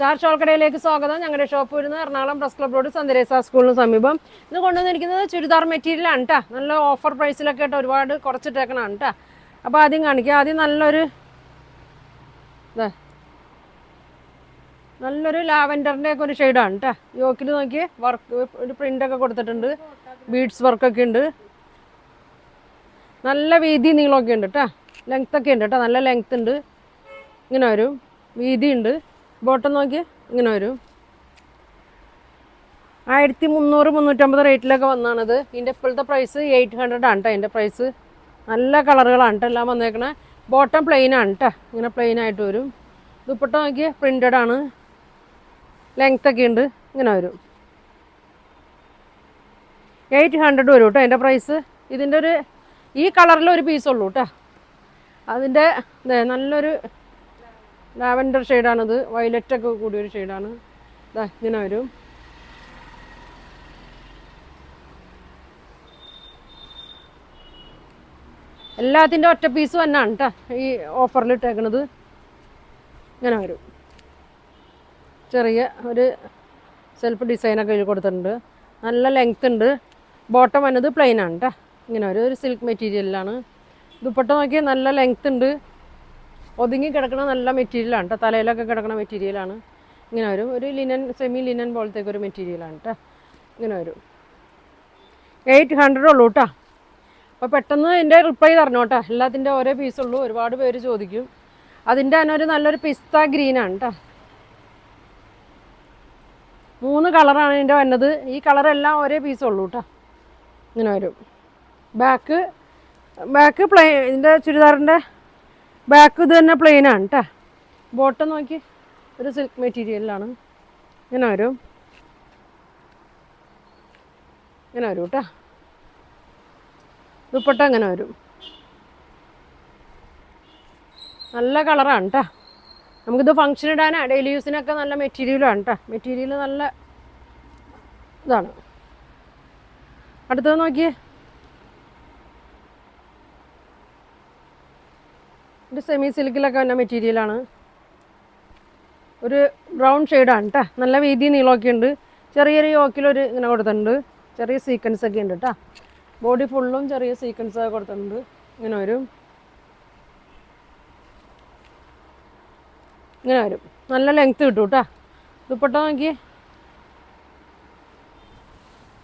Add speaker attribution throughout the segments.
Speaker 1: Star shawl കടയിലേക്ക് സ്വാഗതം. ഞങ്ങളുടെ ഷോപ്പ് വരുന്നത് എറണാകുളം പ്രസ് ക്ലബ് റോഡ് സന്ദരേസ സ്കൂളിന് സമീപം. ഇന്ന് കൊണ്ടുവന്നിരിക്കുന്നത് ചുരിദാർ മെറ്റീരിയലാണ് കേട്ടോ. നല്ല ഓഫർ പ്രൈസിലൊക്കെ ആയിട്ട് ഒരുപാട് കുറച്ചിട്ടേക്കണതാണ് കേട്ടോ. അപ്പോൾ ആദ്യം കാണിക്കുക. ആദ്യം നല്ലൊരു ലാവൻഡറിൻ്റെ ഒക്കെ ഒരു ഷെയ്ഡാണ് കേട്ടോ. യോക്കിൽ നോക്കി വർക്ക് ഒരു പ്രിൻ്റൊക്കെ കൊടുത്തിട്ടുണ്ട്, ബീഡ്സ് വർക്കൊക്കെ ഉണ്ട്, നല്ല വീതി നീളമൊക്കെ ഉണ്ട് കേട്ടോ, ലെങ്ത്തൊക്കെ ഉണ്ട് കേട്ടോ, നല്ല ലെങ്ത് ഉണ്ട്. ഇങ്ങനെ വരും, വീതി ഉണ്ട്. ബോട്ടം നോക്കി ഇങ്ങനെ വരും. 1300-350 റേറ്റിലൊക്കെ വന്നാണിത്. ഇതിൻ്റെ ഇപ്പോഴത്തെ പ്രൈസ് 800 ആണ് കേട്ടോ. അതിൻ്റെ പ്രൈസ് നല്ല കളറുകളാണ് കേട്ടോ എല്ലാം വന്നേക്കണേ. ബോട്ടം പ്ലെയിൻ ആണ് കേട്ടോ, ഇങ്ങനെ പ്ലെയിൻ ആയിട്ട് വരും. ദുപ്പട്ട നോക്കി പ്രിൻ്റഡ് ആണ്, ലെങ്ത്തൊക്കെ ഉണ്ട്. ഇങ്ങനെ വരും. 800 വരും കേട്ടോ അതിൻ്റെ പ്രൈസ്. ഇതിൻ്റെ ഈ കളറിൽ ഒരു പീസുള്ളൂ കേട്ടോ. അതിൻ്റെ നല്ലൊരു ലാവൻഡർ ഷെയ്ഡാണിത്, വയലറ്റൊക്കെ കൂടിയൊരു ഷെയ്ഡാണ്. ഇങ്ങനെ വരും. എല്ലാത്തിൻ്റെ ഒറ്റ പീസ് തന്നെയാണ് കേട്ടോ ഈ ഓഫറിൽ ഇട്ടേക്കണത്. ഇങ്ങനെ വരും. ചെറിയ ഒരു സെൽഫ് ഡിസൈനൊക്കെ ഇതിൽ കൊടുത്തിട്ടുണ്ട്. നല്ല ലെങ്ത് ഉണ്ട്. ബോട്ടം വന്നത് പ്ലെയിൻ ആണ് കേട്ടോ. ഇങ്ങനെ ഒരു സിൽക്ക് മെറ്റീരിയലിലാണ്. ദുപ്പട്ട നോക്കിയാൽ നല്ല ലെങ്ത് ഉണ്ട്. ഒതുങ്ങി കിടക്കുന്ന നല്ല മെറ്റീരിയലാണ് കേട്ടോ. തലയിലൊക്കെ കിടക്കുന്ന മെറ്റീരിയലാണ്. ഇങ്ങനെ വരും. ഒരു സെമി ലിനൻ പോലത്തേക്ക് ഒരു മെറ്റീരിയലാണ് കേട്ടോ. ഇങ്ങനെ വരും. 800 ഉള്ളൂ കേട്ടോ. അപ്പോൾ പെട്ടെന്ന് എൻ്റെ റിപ്ലൈ തരണം കേട്ടോ. എല്ലാത്തിൻ്റെ ഓരോ പീസുള്ളൂ. ഒരുപാട് പേര് ചോദിക്കും. അതിൻ്റെ തന്നെ നല്ലൊരു പിസ്ത ഗ്രീനാണ് കേട്ടോ. 3 കളറാണ് ഇതിൻ്റെ വന്നത്. ഈ കളറെല്ലാം ഒരേ പീസുള്ളൂ കേട്ടോ. ഇങ്ങനെ വരും. Back plain. ഇതിൻ്റെ ചുരിദാറിൻ്റെ ബാക്ക് ഇത് തന്നെ പ്ലെയിൻ ആണ് കേട്ടോ. ബോട്ടം നോക്കി ഒരു സിൽക്ക് മെറ്റീരിയലിലാണ്. ഇങ്ങനെ വരും. ഇങ്ങനെ വരും കേട്ടോ. ദുപ്പട്ട ഇങ്ങനെ വരും. നല്ല കളറാണ് കേട്ടോ. നമുക്കിത് ഫങ്ഷൻ ഇടാനാ ഡെയിലി യൂസിനൊക്കെ നല്ല മെറ്റീരിയലാണ് കേട്ടോ. മെറ്റീരിയൽ നല്ല ഇതാണ്. അടുത്തത് നോക്കിയേ. ഒരു സെമി സിൽക്കിലൊക്കെ വന്ന മെറ്റീരിയലാണ്. ഒരു ബ്രൗൺ ഷെയ്ഡാണ് കേട്ടോ. നല്ല വീതി നീളമൊക്കെ ഉണ്ട്. ചെറിയൊരു യോക്കിലൊരു ഇങ്ങനെ കൊടുത്തിട്ടുണ്ട്. ചെറിയ സീക്വൻസ് ഒക്കെ ഉണ്ട് കേട്ടോ. ബോഡി ഫുള്ളും ചെറിയ സീക്വൻസ് ഒക്കെ കൊടുത്തിട്ടുണ്ട്. ഇങ്ങനെ വരും. ഇങ്ങനെ വരും. നല്ല ലെങ്ത്ത് കിട്ടും കേട്ടോ. ദുപ്പട്ട നോക്കി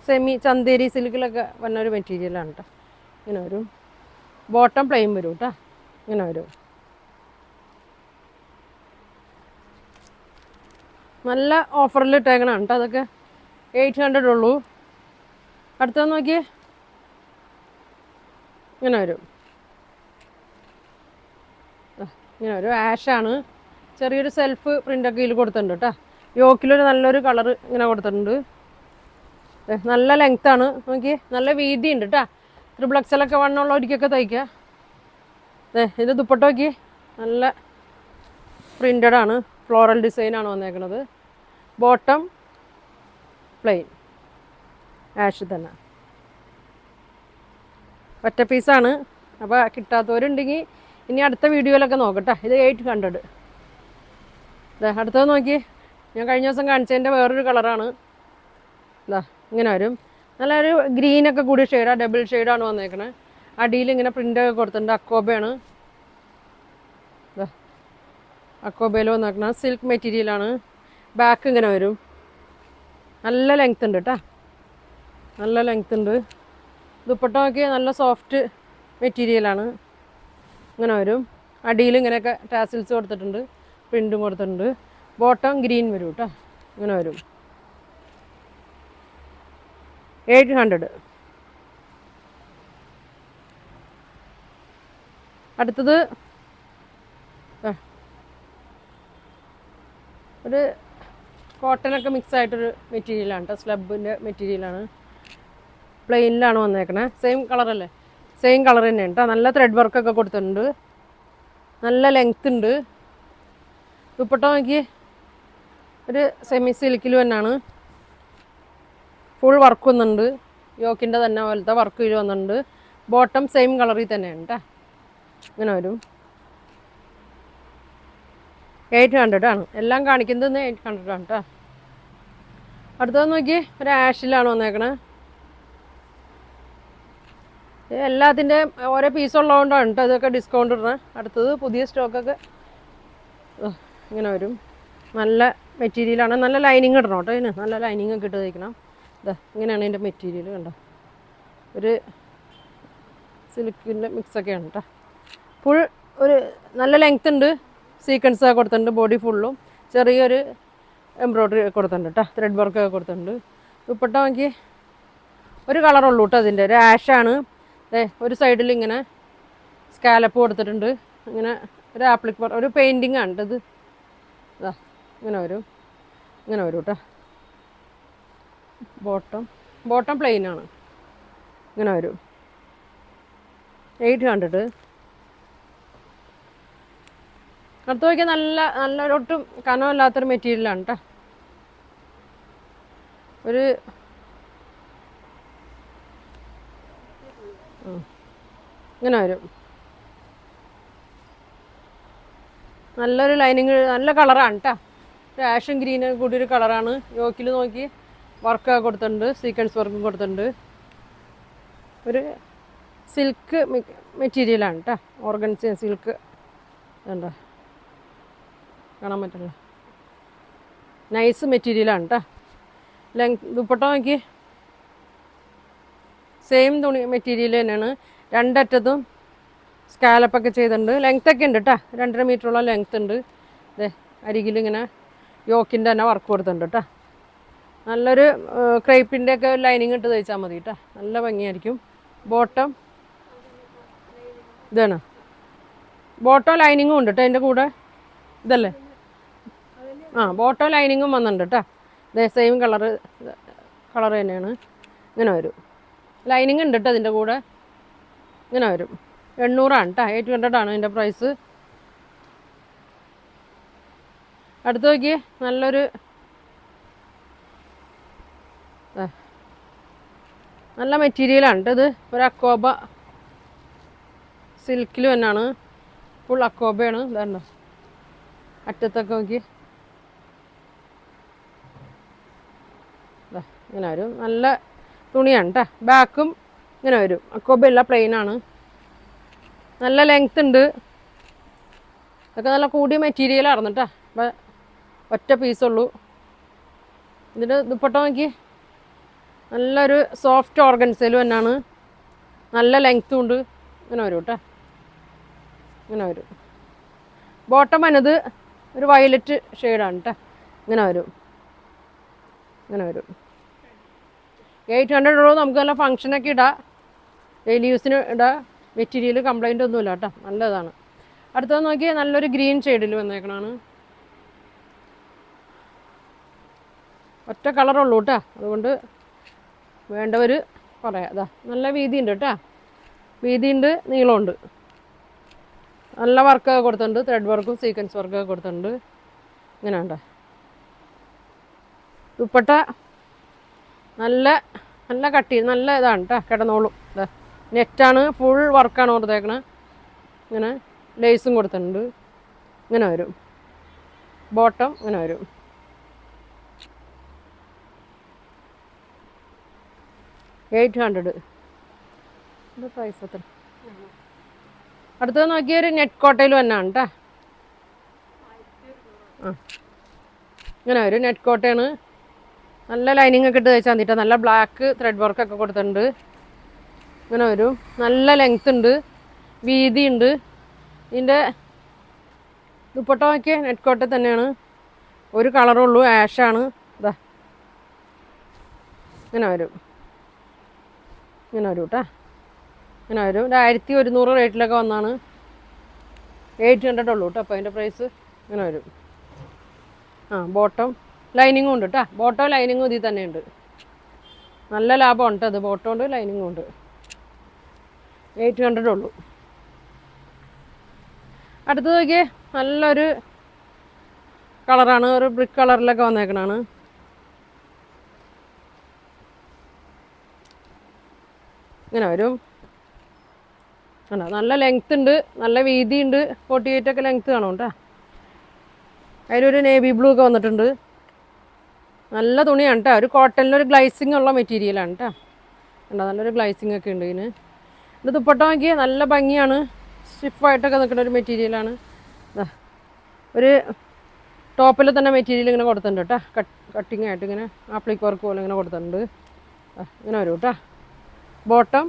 Speaker 1: സെമി ചന്തേരി സിൽക്കിലൊക്കെ വന്ന ഒരു മെറ്റീരിയലാണ് കേട്ടോ. ഇങ്ങനെ വരും. ബോട്ടം പ്ലെയിൻ വരും കേട്ടോ. ഇങ്ങനെ വരും. നല്ല ഓഫറിൽ ഇട്ടേക്കണതാണ് കേട്ടോ. അതൊക്കെ 800 ഉള്ളൂ. അടുത്തത് നോക്കിയേ. ഇങ്ങനെ വരും. ഇങ്ങനെ വരും. ആഷാണ്. ചെറിയൊരു സെൽഫ് പ്രിൻ്റൊക്കെ ഇതിൽ കൊടുത്തിട്ടുണ്ട് കേട്ടോ. യോക്കിലൊരു നല്ലൊരു കളറ് ഇങ്ങനെ കൊടുത്തിട്ടുണ്ട്. നല്ല ലെങ്ത്താണ്. നോക്കി നല്ല വീതി ഉണ്ട് കേട്ടോ. XXL വണ്ണമുള്ളവർക്കൊക്കെ തയ്ക്കുക. ഇത് ദുപ്പട്ട നോക്കി നല്ല പ്രിൻ്റഡാണ്. ഫ്ലോറൽ ഡിസൈനാണ് വന്നേക്കുന്നത്. ബോട്ടം പ്ലെയിൻ ആഷ് തന്നെ. ഒറ്റ പീസാണ്. അപ്പോൾ കിട്ടാത്തവരുണ്ടെങ്കിൽ ഇനി അടുത്ത വീഡിയോയിലൊക്കെ നോക്കട്ടെ. ഇത് 800. അടുത്തത് നോക്കി. ഞാൻ കഴിഞ്ഞ ദിവസം കാണിച്ചതിൻ്റെ വേറൊരു കളറാണ്. ഇങ്ങനെ വരും. നല്ലൊരു ഗ്രീനൊക്കെ കൂടി ഷെയ്ഡാണ്. ഡബിൾ ഷെയ്ഡാണ് വന്നേക്കണേ. അടിയിൽ ഇങ്ങനെ പ്രിൻ്റൊക്കെ കൊടുത്തിട്ടുണ്ട്. അക്കോബയാണ്. അക്കോബയിൽ വന്നേക്കണ സിൽക്ക് മെറ്റീരിയലാണ്. ബാക്ക് ഇങ്ങനെ വരും. നല്ല ലെങ്ത് ഉണ്ട് കേട്ടോ. നല്ല ലെങ്ത് ഉണ്ട്. ദുപ്പട്ട നോക്കി നല്ല സോഫ്റ്റ് മെറ്റീരിയലാണ്. ഇങ്ങനെ വരും. അടിയിൽ ഇങ്ങനെയൊക്കെ ടാസിൽസ് കൊടുത്തിട്ടുണ്ട്, പ്രിൻറ്റും കൊടുത്തിട്ടുണ്ട്. ബോട്ടം ഗ്രീൻ വരും കേട്ടോ. ഇങ്ങനെ വരും. 800. അടുത്തത് ഒരു കോട്ടനൊക്കെ മിക്സ് ആയിട്ടൊരു മെറ്റീരിയലാണ് കേട്ടോ. സ്ലബിൻ്റെ മെറ്റീരിയലാണ്. പ്ലെയിനിലാണ് വന്നേക്കണേ. സെയിം കളറല്ലേ? സെയിം കളർ തന്നെയാണ് കേട്ടോ. നല്ല ത്രെഡ് വർക്കൊക്കെ കൊടുത്തിട്ടുണ്ട്. നല്ല ലെങ്ത് ഉണ്ട്. ദുപ്പട്ട നോക്കി ഒരു സെമി സിൽക്കിൽ തന്നെയാണ്. ഫുൾ വർക്ക് വന്നിട്ടുണ്ട്. യോക്കിൻ്റെ തന്നെ പോലത്തെ വർക്ക് ഇതിൽ വന്നിട്ടുണ്ട്. ബോട്ടം സെയിം കളറിൽ തന്നെയാണ് കേട്ടോ. ഇങ്ങനെ വരും. 800 ആണ്. എല്ലാം കാണിക്കുന്നത് 800 ആണ് കേട്ടോ. അടുത്തത് നോക്കി ഒരു ആഷിലാണ് വന്നേക്കണേ. എല്ലാത്തിൻ്റെ ഓരോ പീസ് ഉള്ളതുകൊണ്ടാണ് കേട്ടോ ഇതൊക്കെ ഡിസ്കൗണ്ട് ഇടണേ. അടുത്തത് പുതിയ സ്റ്റോക്കൊക്കെ ഇങ്ങനെ വരും. നല്ല മെറ്റീരിയലാണ്. നല്ല ലൈനിങ് ഇടണം കേട്ടോ. ഇതിന് നല്ല ലൈനിങ് ഒക്കെ ഇട്ട് തയ്ക്കണം. ഇതാ ഇങ്ങനെയാണ് ഇതിൻ്റെ മെറ്റീരിയൽ. കണ്ടോ, ഒരു സിൽക്കിൻ്റെ മിക്സൊക്കെയാണ് കേട്ടോ. ഫുൾ ഒരു നല്ല ലെങ്ത് ഉണ്ട്. സീക്വൻസ് കൊടുത്തിട്ടുണ്ട്. ബോഡി ഫുള്ളും ചെറിയൊരു എംബ്രോയ്ഡറി കൊടുത്തിട്ടുണ്ട് കേട്ടോ. ത്രെഡ് വർക്കൊക്കെ കൊടുത്തിട്ടുണ്ട്. ദുപ്പട്ട നോക്കി ഒരു കളറുള്ളൂ കേട്ടോ. അതിൻ്റെ ഒരു ആഷാണ്. ഒരു സൈഡിൽ ഇങ്ങനെ സ്കാലപ്പ് കൊടുത്തിട്ടുണ്ട്. ഇങ്ങനെ ഒരു ആപ്ലിക് ഒരു പെയിൻറ്റിങ് ആണ് ഇത്. ഇതാ ഇങ്ങനെ വരും കേട്ടോ. ബോട്ടം പ്ലെയിനാണ്. ഇങ്ങനെ വരും. 800. അടുത്ത് നോക്കിയാൽ നല്ലൊരൊട്ടും കനമില്ലാത്തൊരു മെറ്റീരിയലാണ് കേട്ടോ. ഒരു ഇങ്ങനെ വരും. നല്ലൊരു ലൈനിങ്, നല്ല കളറാണ് കേട്ടോ. ഒരു ആഷൻ ഗ്രീന് കൂടിയൊരു കളറാണ്. യോക്കിൽ നോക്കി വർക്കൊക്കെ കൊടുത്തിട്ടുണ്ട്. സീക്വൻസ് വർക്കും കൊടുത്തിട്ടുണ്ട്. ഒരു സിൽക്ക് മെറ്റീരിയലാണ് കേട്ടോ. ഓർഗൻസ സിൽക്ക് ഉണ്ടോ, കാണാൻ പറ്റില്ല. നൈസ് മെറ്റീരിയലാണ് കേട്ടോ. ദുപ്പട്ട നോക്കി സെയിം തുണി മെറ്റീരിയൽ തന്നെയാണ്. രണ്ടറ്റത്തും സ്കാലപ്പൊക്കെ ചെയ്തിട്ടുണ്ട്. ലെങ്ത്തൊക്കെ ഉണ്ട് കേട്ടോ. 2.5 മീറ്ററോളം ലെങ്ത് ഉണ്ട്. അതെ അരികിലിങ്ങനെ യോക്കിൻ്റെ തന്നെ വർക്ക് കൊടുത്തിട്ടുണ്ട് കേട്ടോ. നല്ലൊരു ക്രേപ്പിൻ്റെ ഒക്കെ ലൈനിങ് ഇട്ട് തയ്ച്ചാൽ മതി കേട്ടോ. നല്ല ഭംഗിയായിരിക്കും. ബോട്ടം ഇതാണ്. ബോട്ടം ലൈനിങ്ങും ഉണ്ട് കേട്ടോ അതിൻ്റെ കൂടെ. ഇതല്ലേ ബോട്ടം ലൈനിങ്ങും വന്നിട്ടുണ്ട് കേട്ടോ. ഇതേ സെയിം കളറ് തന്നെയാണ്. ഇങ്ങനെ വരും. ലൈനിങ് ഉണ്ട് കേട്ടോ അതിൻ്റെ കൂടെ. ഇങ്ങനെ വരും. 800 ആണ് കേട്ടോ. 800 ആണ് ഇതിൻ്റെ പ്രൈസ്. അടുത്ത് നോക്കി നല്ലൊരു നല്ല മെറ്റീരിയലാണ് കേട്ടോ. ഇത് ഒരു അക്കോബ സിൽക്കിൽ തന്നെയാണ്. ഫുൾ അക്കോബയാണ്. ഇതാണ്ടോ അറ്റത്തൊക്കെ നോക്കി. ഇങ്ങനെ വരും. നല്ല തുണിയാണ് കേട്ടോ. ബാക്കും ഇങ്ങനെ വരും. അക്കോബയല്ല, പ്ലെയിനാണ്. നല്ല ലെങ്ത് ഉണ്ട്. ഇതൊക്കെ നല്ല കൂടിയ മെറ്റീരിയലായിരുന്നു കേട്ടോ. അപ്പം ഒറ്റ പീസുള്ളൂ. ഇതിൻ്റെ ദുപ്പട്ട നോക്കി നല്ലൊരു സോഫ്റ്റ് ഓർഗൻസയിലും തന്നെയാണ്. നല്ല ലെങ്ത്തും ഉണ്ട്. ഇങ്ങനെ വരും കേട്ടോ. ഇങ്ങനെ വരും. ബോട്ടം വന്നത് ഒരു വയലറ്റ് ഷെയ്ഡാണ് കേട്ടോ. ഇങ്ങനെ വരും. 800 നമുക്ക് നല്ല ഫങ്ഷനൊക്കെ ഇടാം. ഡെയിലി യൂസിന് ഇടാം. മെറ്റീരിയൽ കംപ്ലൈൻ്റ് ഒന്നുമില്ല കേട്ടോ. നല്ലതാണ്. അടുത്തത് നോക്കിയാൽ നല്ലൊരു ഗ്രീൻ ഷെയ്ഡിൽ വന്നേക്കണാണ്. ഒറ്റ കളറുള്ളൂ കേട്ടോ. അതുകൊണ്ട് വേണ്ടവർ പറയാം. അതാ നല്ല വീതിയുണ്ട് കേട്ടോ. വീതിയുണ്ട്, നീളമുണ്ട്. നല്ല വർക്കൊക്കെ കൊടുത്തിട്ടുണ്ട്. ത്രെഡ് വർക്കും സീക്വൻസ് വർക്കൊക്കെ കൊടുത്തിട്ടുണ്ട്. ഇങ്ങനെ ഉണ്ടോ. ദുപ്പട്ട നല്ല കട്ടി, നല്ല ഇതാണ് കേട്ടോ. കിടന്നോളും. ഇതാ നെറ്റാണ്. ഫുൾ വർക്കാണ് കൊടുത്തേക്കണത്. ഇങ്ങനെ ലേസും കൊടുത്തിട്ടുണ്ട്. ഇങ്ങനെ വരും. ബോട്ടം ഇങ്ങനെ വരും. 800. ഇത് പ്രൈസ് എത്ര? അടുത്തത് നോക്കിയൊരു നെറ്റ് കോട്ടയിൽ തന്നെയാണ് കേട്ടോ. ഇങ്ങനെ വരും. നെറ്റ് കോട്ടയാണ്. നല്ല ലൈനിങ് ഒക്കെ ഇട്ട് തയ്ച്ചാൽ മതിട്ടോ. നല്ല ബ്ലാക്ക് ത്രെഡ് വർക്കൊക്കെ കൊടുത്തിട്ടുണ്ട്. ഇങ്ങനെ വരും. നല്ല ലെങ്ത് ഉണ്ട്, വീതി ഉണ്ട്. ഇതിൻ്റെ ദുപ്പട്ട നോക്കിയാൽ നെറ്റ് കോട്ടയിൽ തന്നെയാണ്. ഒരു കളറുള്ളൂ, ആഷാണ്. ഇതാ ഇങ്ങനെ വരും. കേട്ടോ. ഇങ്ങനെ വരും. 1100 റേറ്റിലൊക്കെ വന്നാണ്. 800 ഉള്ളൂ കേട്ടോ. അപ്പോൾ അതിൻ്റെ പ്രൈസ് ഇങ്ങനെ വരും. ബോട്ടം ലൈനിങ്ങും ഉണ്ട് കേട്ടോ. ബോട്ടം ലൈനിങ്ങും ഇതിൽ തന്നെ ഉണ്ട്. നല്ല ലാഭമുണ്ട് അത്. ബോട്ടം ഉണ്ട്, ലൈനിങ്ങും ഉണ്ട്. 800 ഉള്ളൂ. അടുത്തത് നോക്കിയേ നല്ലൊരു കളറാണ്. ഒരു ബ്രിക്ക് കളറിലൊക്കെ വന്നേക്കണാണ്. ഇങ്ങനെ വരും. നല്ല ലെങ്ത് ഉണ്ട്, നല്ല വീതി ഉണ്ട്. 48 ഒക്കെ ലെങ്ത് കാണും കേട്ടോ. അതിലൊരു നേവി ബ്ലൂ ഒക്കെ വന്നിട്ടുണ്ട്. നല്ല തുണിയാണ് കേട്ടോ. ഒരു കോട്ടണിലൊരു ഗ്ലൈസിങ് ഉള്ള മെറ്റീരിയലാണ് കേട്ടോ. കണ്ടോ, നല്ലൊരു ഗ്ലൈസിങ് ഒക്കെ ഉണ്ട് ഇതിന്. ഇത് ദുപ്പട്ട നോക്കി നല്ല ഭംഗിയാണ്. സ്റ്റിഫായിട്ടൊക്കെ നിൽക്കുന്ന ഒരു മെറ്റീരിയലാണ്. ഒരു ടോപ്പിൽ തന്നെ മെറ്റീരിയൽ ഇങ്ങനെ കൊടുത്തിട്ടുണ്ട് കേട്ടോ. കട്ടിങ് ആയിട്ട് ഇങ്ങനെ ആപ്ലിക് വർക്ക് പോലെ ഇങ്ങനെ കൊടുത്തിട്ടുണ്ട്. ഇങ്ങനെ വരും കേട്ടോ. Bottom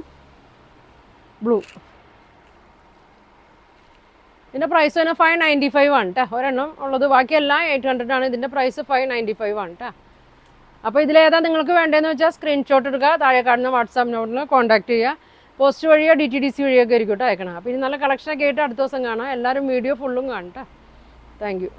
Speaker 1: blue. ഇതിൻ്റെ പ്രൈസ് തന്നെ 595 ആണ് കേട്ടോ. ഒരെണ്ണം ഉള്ളത്, ബാക്കിയെല്ലാം 800 ആണ്. ഇതിൻ്റെ പ്രൈസ് 595 ആണ് കേട്ടോ. അപ്പോൾ ഇതിലേതാ നിങ്ങൾക്ക് വേണ്ടതെന്ന് വെച്ചാൽ സ്ക്രീൻഷോട്ട് എടുക്കുക, താഴെ കാണുന്ന വാട്സാപ്പ് നമ്പറിൽ കോൺടാക്ട് ചെയ്യുക. പോസ്റ്റ് വഴിയോ DTDC വഴിയൊക്കെ ആയിരിക്കും കേട്ടോ അയക്കണം. അപ്പോൾ ഇനി നല്ല കളക്ഷനൊക്കെ ആയിട്ട് അടുത്ത ദിവസം കാണാം. എല്ലാവരും വീഡിയോ ഫുള്ളും കാണും കേട്ടോ. Thank you.